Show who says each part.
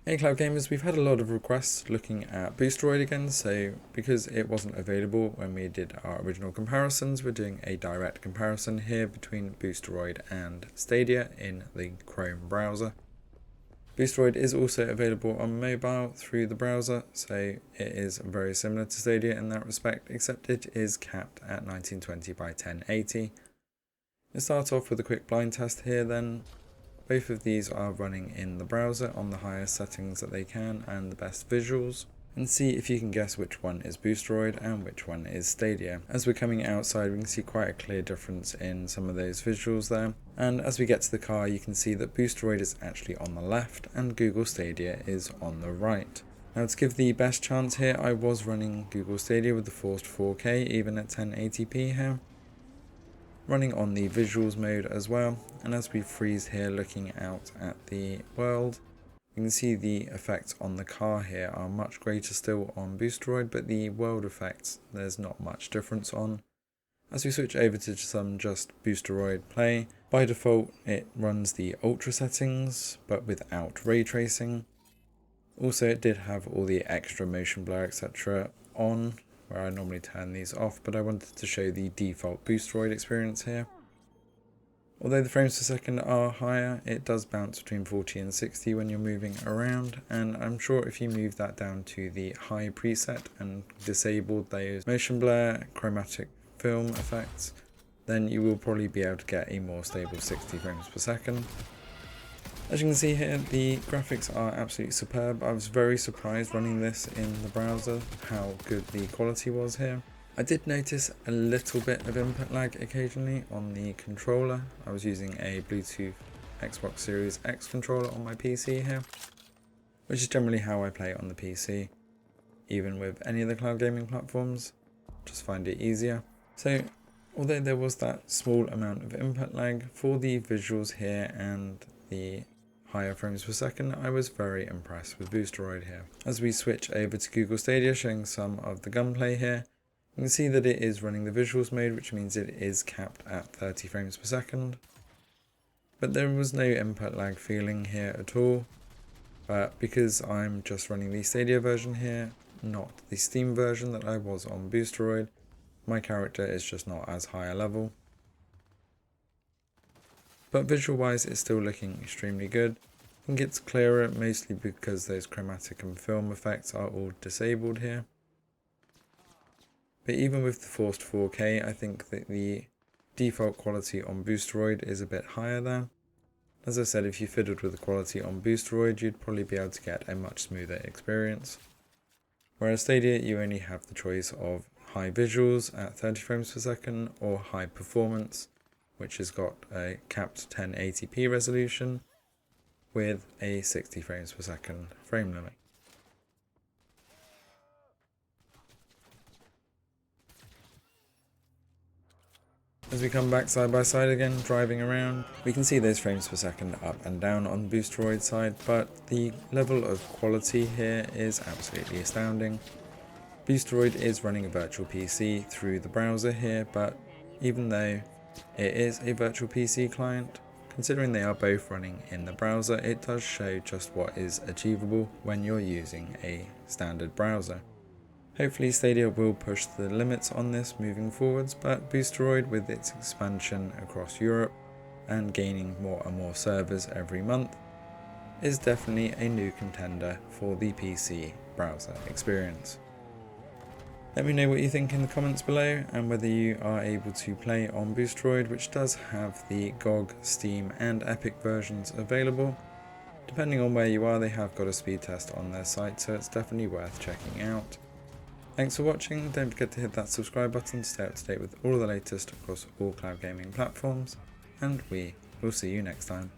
Speaker 1: Hey Cloud Gamers, we've had a lot of requests looking at Boosteroid again, so because it wasn't available when we did our original comparisons, we're doing a direct comparison here between Boosteroid and Stadia in the Chrome browser. Boosteroid is also available on mobile through the browser, so it is very similar to Stadia in that respect, except it is capped at 1920 by 1080. Let's start off with a quick blind test here then. Both of these are running in the browser on the highest settings that they can and the best visuals, and see if you can guess which one is Boosteroid and which one is Stadia. As we're coming outside, we can see quite a clear difference in some of those visuals there, and as we get to the car you can see that Boosteroid is actually on the left and Google Stadia is on the right. Now, to give the best chance here, I was running Google Stadia with the forced 4K even at 1080p here, running on the visuals mode as well, and as we freeze here looking out at the world, you can see the effects on the car here are much greater still on Boosteroid, but the world effects there's not much difference on. As we switch over to some just Boosteroid play, by default it runs the ultra settings but without ray tracing. Also it did have all the extra motion blur etc. on, where I normally turn these off, but I wanted to show the default Boosteroid experience here. Although the frames per second are higher, it does bounce between 40 and 60 when you're moving around, and I'm sure if you move that down to the high preset and disabled those motion blur, chromatic film effects, then you will probably be able to get a more stable 60 frames per second. As you can see here, the graphics are absolutely superb. I was very surprised running this in the browser how good the quality was here. I did notice a little bit of input lag occasionally on the controller. I was using a Bluetooth Xbox Series X controller on my PC here, which is generally how I play on the PC. Even with any of the cloud gaming platforms, just find it easier. So although there was that small amount of input lag for the visuals here and the higher frames per second, I was very impressed with Boosteroid here. As we switch over to Google Stadia, showing some of the gunplay here, you can see that it is running the visuals mode, which means it is capped at 30 frames per second. But there was no input lag feeling here at all. But because I'm just running the Stadia version here, not the Steam version that I was on Boosteroid, my character is just not as high a level. But visual wise it's still looking extremely good. I think it's clearer mostly because those chromatic and film effects are all disabled here. But even with the forced 4K, I think that the default quality on Boosteroid is a bit higher there. As I said, if you fiddled with the quality on Boosteroid, you'd probably be able to get a much smoother experience. Whereas Stadia, you only have the choice of high visuals at 30 frames per second or high performance, which has got a capped 1080p resolution with a 60 frames per second frame limit. As we come back side by side again, driving around, we can see those frames per second up and down on Boosteroid side, but the level of quality here is absolutely astounding. Boosteroid is running a virtual PC through the browser here, but even though it is a virtual PC client, considering they are both running in the browser, it does show just what is achievable when you're using a standard browser. Hopefully Stadia will push the limits on this moving forwards, but Boosteroid, with its expansion across Europe and gaining more and more servers every month, is definitely a new contender for the PC browser experience. Let me know what you think in the comments below, and whether you are able to play on Boosteroid, which does have the GOG, Steam and Epic versions available. Depending on where you are, they have got a speed test on their site, so it's definitely worth checking out. Thanks for watching. Don't forget to hit that subscribe button to stay up to date with all of the latest across all cloud gaming platforms, and we will see you next time.